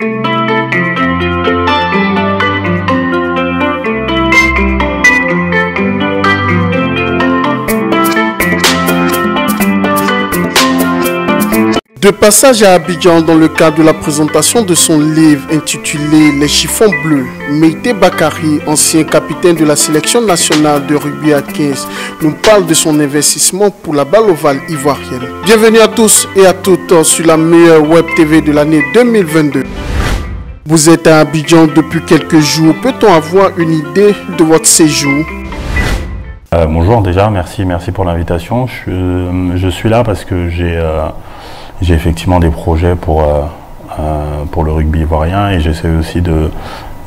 De passage à Abidjan dans le cadre de la présentation de son livre intitulé « Les chiffons bleus », Meïté Bakary, ancien capitaine de la sélection nationale de rugby à 15, nous parle de son investissement pour la balle ovale ivoirienne. Bienvenue à tous et à toutes sur la meilleure web TV de l'année 2022. Vous êtes à Abidjan depuis quelques jours. Peut-on avoir une idée de votre séjour? Bonjour déjà, merci pour l'invitation. Je suis là parce que j'ai effectivement des projets pour le rugby ivoirien et j'essaie aussi de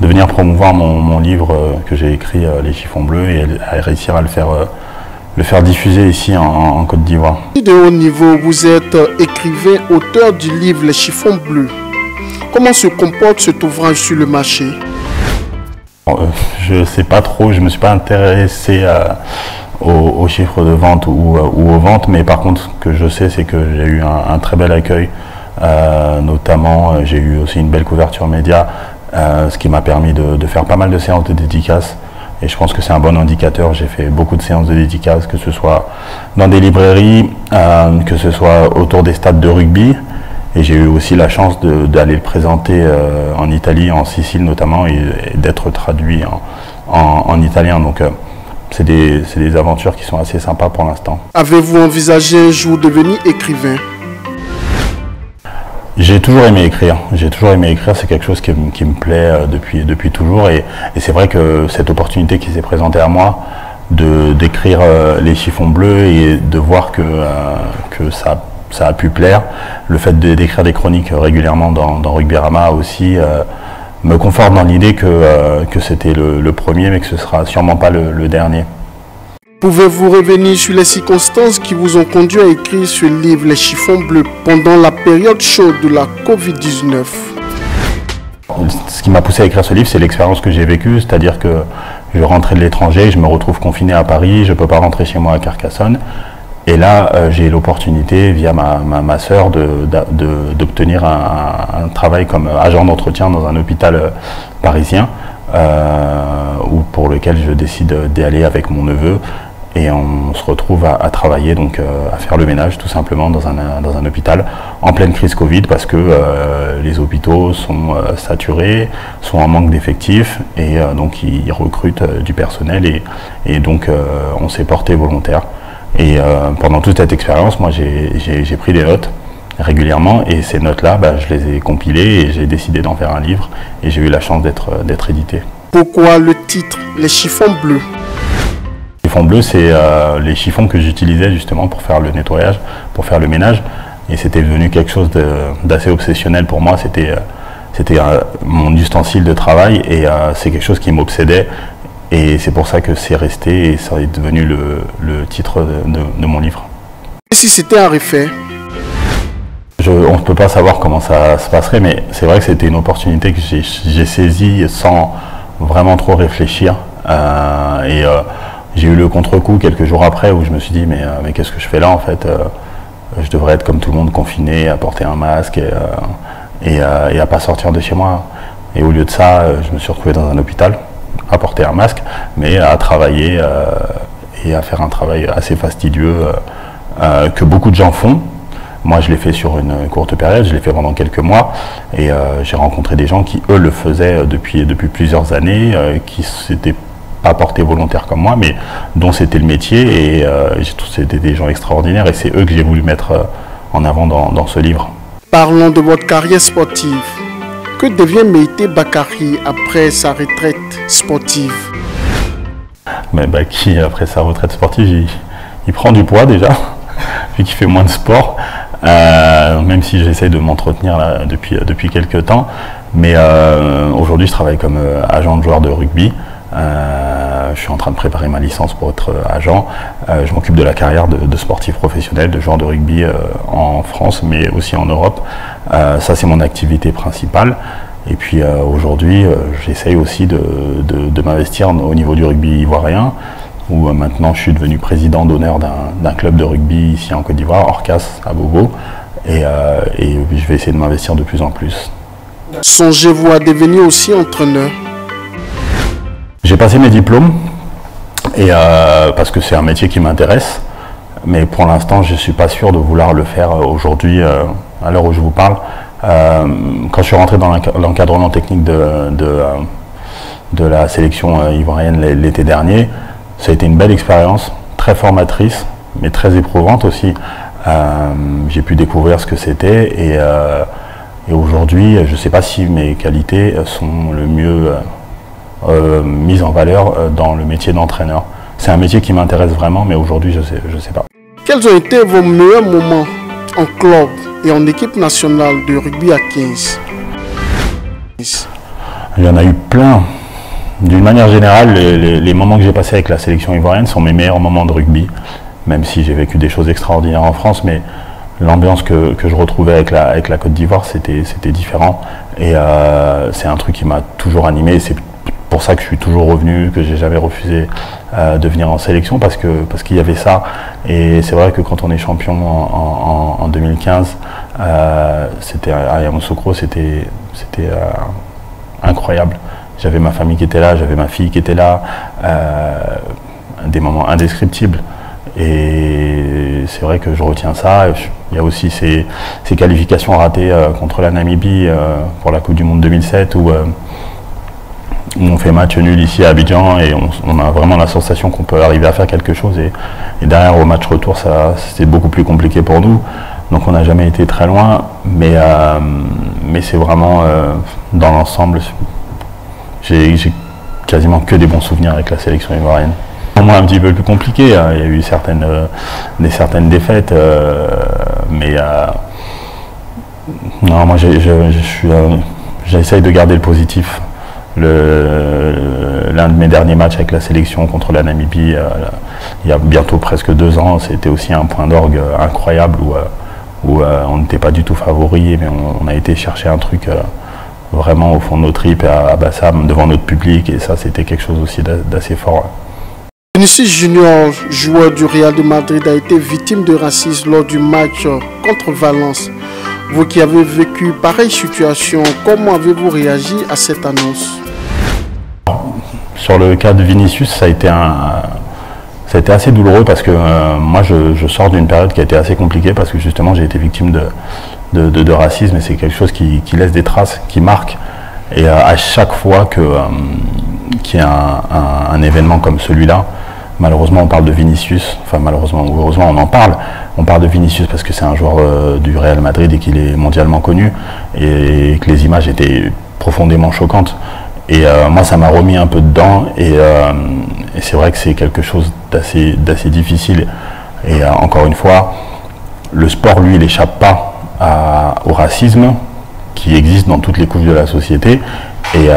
venir promouvoir mon livre que j'ai écrit, Les chiffons bleus, et à réussir à le faire diffuser ici en Côte d'Ivoire. De haut niveau, vous êtes écrivain, auteur du livre Les chiffons bleus. Comment se comporte cet ouvrage sur le marché? Je ne sais pas trop, je ne me suis pas intéressé aux chiffres de vente ou aux ventes, mais par contre, ce que je sais, c'est que j'ai eu un très bel accueil, notamment j'ai eu aussi une belle couverture média, ce qui m'a permis de faire pas mal de séances de dédicaces, et je pense que c'est un bon indicateur. J'ai fait beaucoup de séances de dédicaces, que ce soit dans des librairies, que ce soit autour des stades de rugby, et j'ai eu aussi la chance d'aller le présenter en Italie, en Sicile notamment, et d'être traduit en italien. Donc c'est des aventures qui sont assez sympas pour l'instant. Avez-vous envisagé un jour devenir écrivain? J'ai toujours aimé écrire. C'est quelque chose qui me plaît depuis toujours. Et c'est vrai que cette opportunité qui s'est présentée à moi d'écrire Les chiffons bleus et de voir que ça a pu plaire, le fait d'écrire des chroniques régulièrement dans Rugbyrama aussi me conforte dans l'idée que c'était le premier, mais que ce sera sûrement pas le dernier. Pouvez-vous revenir sur les circonstances qui vous ont conduit à écrire ce livre, Les chiffons bleus, pendant la période chaude de la Covid-19? Ce qui m'a poussé à écrire ce livre, c'est l'expérience que j'ai vécue, c'est-à-dire que je rentrais de l'étranger, je me retrouve confiné à Paris, je ne peux pas rentrer chez moi à Carcassonne. Et là, j'ai l'opportunité, via ma sœur, d'obtenir un travail comme agent d'entretien dans un hôpital parisien, pour lequel je décide d'y aller avec mon neveu. Et on se retrouve à travailler, donc à faire le ménage tout simplement dans un hôpital en pleine crise Covid, parce que les hôpitaux sont saturés, sont en manque d'effectifs, et donc ils recrutent du personnel, et donc on s'est porté volontaire. Et pendant toute cette expérience, moi j'ai pris des notes régulièrement, et ces notes-là, je les ai compilées et j'ai décidé d'en faire un livre, et j'ai eu la chance d'être édité. Pourquoi le titre, Les chiffons bleus? Les chiffons bleus, c'est les chiffons que j'utilisais justement pour faire le nettoyage, pour faire le ménage, et c'était devenu quelque chose d'assez obsessionnel pour moi. C'était mon ustensile de travail, et c'est quelque chose qui m'obsédait. Et c'est pour ça que c'est resté, et ça est devenu le titre de mon livre. Et si c'était un refaire? On ne peut pas savoir comment ça se passerait, mais c'est vrai que c'était une opportunité que j'ai saisie sans vraiment trop réfléchir. J'ai eu le contre-coup quelques jours après, où je me suis dit mais qu'est-ce que je fais là en fait? Je devrais être comme tout le monde, confiné, à porter un masque et à pas sortir de chez moi. Et au lieu de ça, je me suis retrouvé dans un hôpital, à porter un masque, mais à travailler et à faire un travail assez fastidieux que beaucoup de gens font. Moi, je l'ai fait sur une courte période, je l'ai fait pendant quelques mois, et j'ai rencontré des gens qui, eux, le faisaient depuis plusieurs années, qui s'étaient pas portés volontaires comme moi, mais dont c'était le métier, et c'était des gens extraordinaires, et c'est eux que j'ai voulu mettre en avant dans ce livre. Parlons de votre carrière sportive. Que devient Meïté Bakary après sa retraite sportive? Mais qui, après sa retraite sportive, il prend du poids déjà, vu qu'il fait moins de sport, même si j'essaie de m'entretenir depuis quelques temps. Mais aujourd'hui, je travaille comme agent de joueur de rugby. Je suis en train de préparer ma licence pour être agent. Je m'occupe de la carrière de sportif professionnel, de joueur de rugby en France, mais aussi en Europe. Ça, c'est mon activité principale. Et puis aujourd'hui, j'essaye aussi de m'investir au niveau du rugby ivoirien, où maintenant je suis devenu président d'honneur d'un club de rugby ici en Côte d'Ivoire, Orcas à Bobo, et je vais essayer de m'investir de plus en plus. Songez-vous à devenir aussi entraîneur? J'ai passé mes diplômes et parce que c'est un métier qui m'intéresse, mais pour l'instant je ne suis pas sûr de vouloir le faire aujourd'hui, à l'heure où je vous parle. Quand je suis rentré dans l'encadrement technique de la sélection ivoirienne l'été dernier, ça a été une belle expérience, très formatrice, mais très éprouvante aussi. J'ai pu découvrir ce que c'était et aujourd'hui, je ne sais pas si mes qualités sont le mieux mises en valeur dans le métier d'entraîneur. C'est un métier qui m'intéresse vraiment, mais aujourd'hui, je sais pas. Quels ont été vos meilleurs moments en club et en équipe nationale de rugby à 15? Il y en a eu plein. D'une manière générale, les moments que j'ai passés avec la sélection ivoirienne sont mes meilleurs moments de rugby, même si j'ai vécu des choses extraordinaires en France, mais l'ambiance que je retrouvais avec la Côte d'Ivoire, c'était différent. Et c'est un truc qui m'a toujours animé. C'est pour ça que je suis toujours revenu, que j'ai jamais refusé de venir en sélection, parce qu'il y avait ça. Et c'est vrai que quand on est champion en 2015, c'était à Yamoussoukro, c'était incroyable. J'avais ma famille qui était là, j'avais ma fille qui était là, des moments indescriptibles. Et c'est vrai que je retiens ça. Il y a aussi ces qualifications ratées contre la Namibie pour la Coupe du Monde 2007 où on fait match nul ici à Abidjan et on a vraiment la sensation qu'on peut arriver à faire quelque chose. Et derrière, au match retour, c'était beaucoup plus compliqué pour nous. Donc on n'a jamais été très loin, mais c'est vraiment dans l'ensemble, j'ai quasiment que des bons souvenirs avec la sélection ivoirienne. Pour moi, un petit peu plus compliqué, il y a eu certaines défaites, mais non, moi j'essaye de garder le positif. L'un de mes derniers matchs avec la sélection contre la Namibie, il y a bientôt presque 2 ans, c'était aussi un point d'orgue incroyable où on n'était pas du tout favori, mais on a été chercher un truc vraiment au fond de nos tripes à Bassam, devant notre public, et ça c'était quelque chose aussi d'assez fort. Vinicius Junior, joueur du Real de Madrid, a été victime de racisme lors du match contre Valence. Vous qui avez vécu pareille situation, comment avez-vous réagi à cette annonce? Sur le cas de Vinicius, ça a été assez douloureux parce que moi je sors d'une période qui a été assez compliquée parce que justement j'ai été victime de racisme et c'est quelque chose qui laisse des traces, qui marque. Et à chaque fois qu'il y a un événement comme celui-là, malheureusement on parle de Vinicius, enfin malheureusement ou heureusement on en parle. On parle de Vinicius parce que c'est un joueur du Real Madrid et qu'il est mondialement connu et que les images étaient profondément choquantes. Et moi ça m'a remis un peu dedans et c'est vrai que c'est quelque chose d'assez difficile. Et encore une fois, le sport lui il n'échappe pas au racisme qui existe dans toutes les couches de la société. Et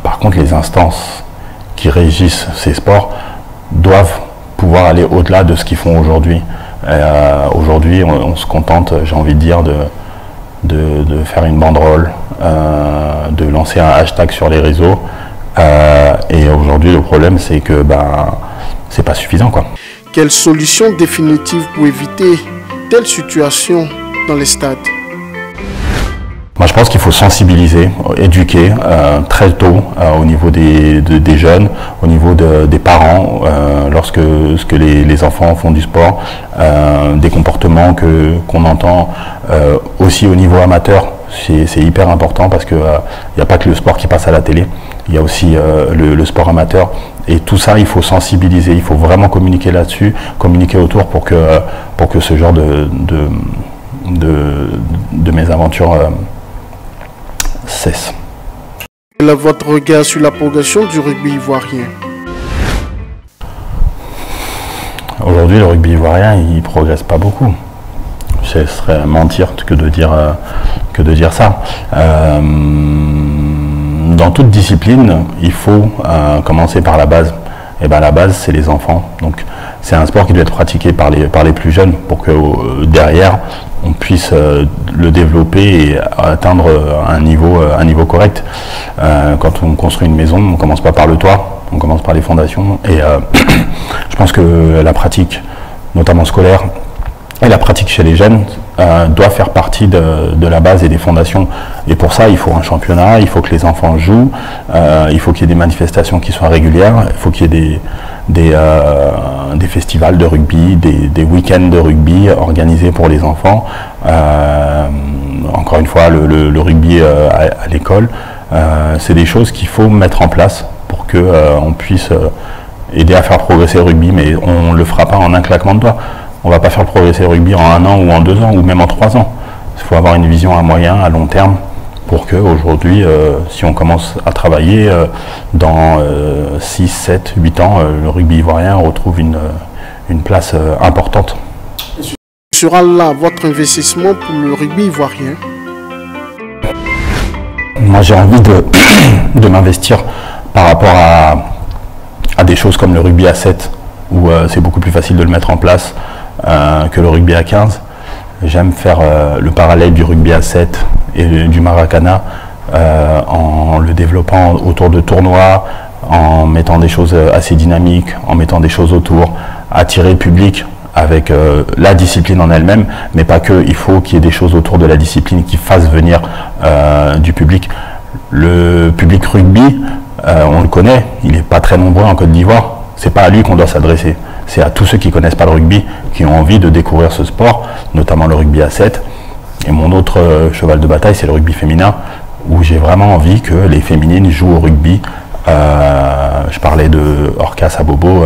par contre les instances qui régissent ces sports doivent pouvoir aller au-delà de ce qu'ils font aujourd'hui. Aujourd'hui, on se contente, j'ai envie de dire, de faire une banderole, de lancer un hashtag sur les réseaux. Et aujourd'hui, le problème, c'est que c'est pas suffisant, quoi. Quelle solution définitive pour éviter telle situation dans les stades? Moi, je pense qu'il faut sensibiliser, éduquer très tôt au niveau des jeunes, au niveau des parents, lorsque les enfants font du sport, des comportements qu'on entend aussi au niveau amateur. C'est hyper important parce qu'il n'y a pas que le sport qui passe à la télé, il y a aussi le sport amateur. Et tout ça, il faut sensibiliser, il faut vraiment communiquer là-dessus, communiquer autour pour que ce genre de mésaventures cesse. Quel est votre regard sur la progression du rugby ivoirien? Aujourd'hui, le rugby ivoirien, il ne progresse pas beaucoup. Ce serait mentir que de dire ça. Dans toute discipline, il faut commencer par la base. Et la base, c'est les enfants. Donc, c'est un sport qui doit être pratiqué par les plus jeunes pour que derrière, on puisse le développer et atteindre un niveau correct. Quand on construit une maison, on ne commence pas par le toit, on commence par les fondations. Et je pense que la pratique, notamment scolaire, Et la pratique chez les jeunes doit faire partie de la base et des fondations. Et pour ça, il faut un championnat, il faut que les enfants jouent, il faut qu'il y ait des manifestations qui soient régulières, il faut qu'il y ait des festivals de rugby, des week-ends de rugby organisés pour les enfants. Encore une fois, le rugby à l'école, c'est des choses qu'il faut mettre en place pour qu'on puisse aider à faire progresser le rugby, mais on ne le fera pas en un claquement de doigts. On ne va pas faire progresser le rugby en 1 an ou en 2 ans ou même en 3 ans. Il faut avoir une vision à moyen, à long terme pour qu'aujourd'hui, si on commence à travailler, dans 6, 7, 8 ans, le rugby ivoirien retrouve une place importante. Sera là votre investissement pour le rugby ivoirien? Moi, j'ai envie de m'investir par rapport à des choses comme le rugby à 7, où c'est beaucoup plus facile de le mettre en place que le rugby à 15. J'aime faire le parallèle du rugby à 7 et du Maracana en le développant autour de tournois, en mettant des choses assez dynamiques, en mettant des choses autour, attirer le public avec la discipline en elle-même, mais pas que, il faut qu'il y ait des choses autour de la discipline qui fassent venir du public. Le public rugby, on le connaît, il n'est pas très nombreux en Côte d'Ivoire, c'est pas à lui qu'on doit s'adresser. C'est à tous ceux qui ne connaissent pas le rugby, qui ont envie de découvrir ce sport, notamment le rugby à 7. Et mon autre cheval de bataille, c'est le rugby féminin, où j'ai vraiment envie que les féminines jouent au rugby. Je parlais de Orcas à Bobo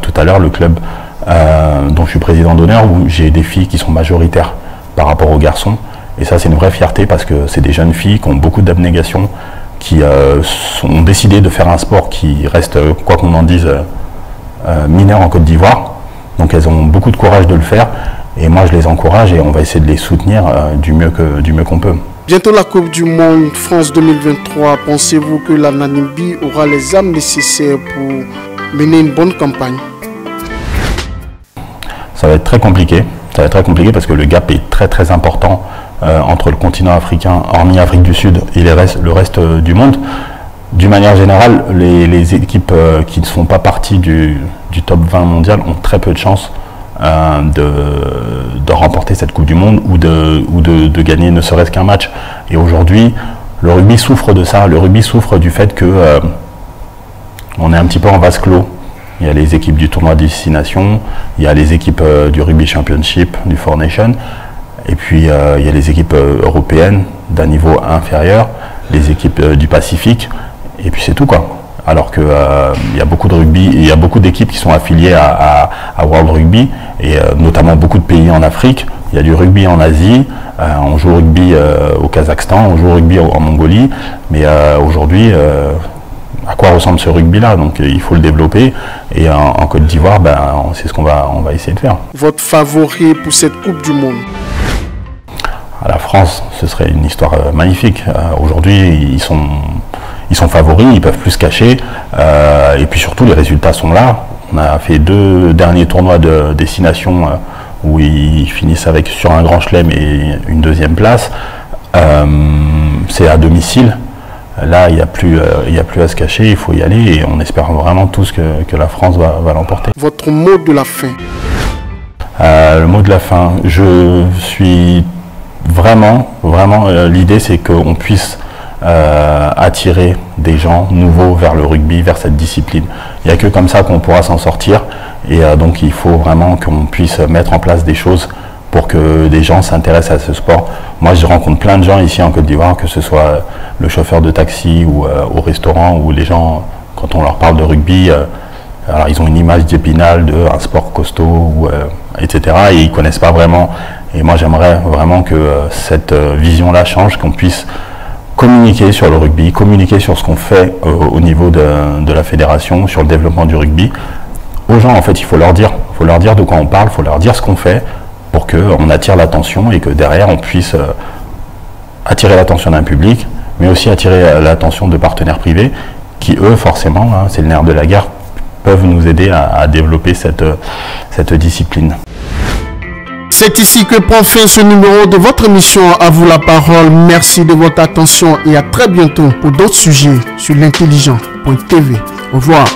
tout à l'heure, le club dont je suis président d'honneur, où j'ai des filles qui sont majoritaires par rapport aux garçons. Et ça, c'est une vraie fierté parce que c'est des jeunes filles qui ont beaucoup d'abnégation, qui ont décidé de faire un sport qui reste, quoi qu'on en dise, mineurs en Côte d'Ivoire, donc elles ont beaucoup de courage de le faire et moi je les encourage et on va essayer de les soutenir du mieux qu'on peut. Bientôt la Coupe du Monde France 2023, pensez-vous que la Namibie aura les armes nécessaires pour mener une bonne campagne? Ça va être très compliqué, parce que le gap est très important entre le continent africain, hormis Afrique du Sud, et le reste du monde. D'une manière générale, les équipes qui ne font pas partie du top 20 mondial ont très peu de chances de remporter cette Coupe du Monde ou de gagner ne serait-ce qu'un match. Et aujourd'hui, le rugby souffre de ça. Le rugby souffre du fait que on est un petit peu en vase clos. Il y a les équipes du tournoi des 6 nations, il y a les équipes du Rugby Championship, du Four Nations, et puis il y a les équipes européennes d'un niveau inférieur, les équipes du Pacifique. Et puis c'est tout quoi. Alors qu'il y a beaucoup de rugby, il y a beaucoup d'équipes qui sont affiliées à World Rugby, et notamment beaucoup de pays en Afrique. Il y a du rugby en Asie, on joue au rugby au Kazakhstan, on joue au rugby en Mongolie, mais aujourd'hui, à quoi ressemble ce rugby-là? Donc il faut le développer, et en Côte d'Ivoire, c'est ce qu'on va essayer de faire. Votre favori pour cette Coupe du Monde? À la France, ce serait une histoire magnifique. Aujourd'hui, ils sont favoris, ils peuvent plus se cacher, et puis surtout les résultats sont là. On a fait 2 derniers tournois de destination où ils finissent sur un grand chelem et une 2e place. C'est à domicile. Là, il n'y a plus à se cacher, il faut y aller et on espère vraiment tous que la France va l'emporter. Votre mot de la fin? Le mot de la fin, je suis vraiment, l'idée c'est qu'on puisse attirer des gens nouveaux vers le rugby, vers cette discipline. Il n'y a que comme ça qu'on pourra s'en sortir, et donc il faut vraiment qu'on puisse mettre en place des choses pour que des gens s'intéressent à ce sport. Moi je rencontre plein de gens ici en Côte d'Ivoire, que ce soit le chauffeur de taxi ou au restaurant, où les gens, quand on leur parle de rugby, alors ils ont une image d'Épinal, d'un sport costaud, etc. et ils ne connaissent pas vraiment. Et moi j'aimerais vraiment que cette vision-là change, qu'on puisse communiquer sur le rugby, communiquer sur ce qu'on fait au niveau de la fédération, sur le développement du rugby. Aux gens, en fait, il faut leur dire de quoi on parle, il faut leur dire ce qu'on fait pour qu'on attire l'attention et que derrière, on puisse attirer l'attention d'un public, mais aussi attirer l'attention de partenaires privés qui, eux, forcément, hein, c'est le nerf de la guerre, peuvent nous aider à développer cette discipline. C'est ici que prend fin ce numéro de votre émission À vous la parole. Merci de votre attention et à très bientôt pour d'autres sujets sur l'intelligent.tv. Au revoir.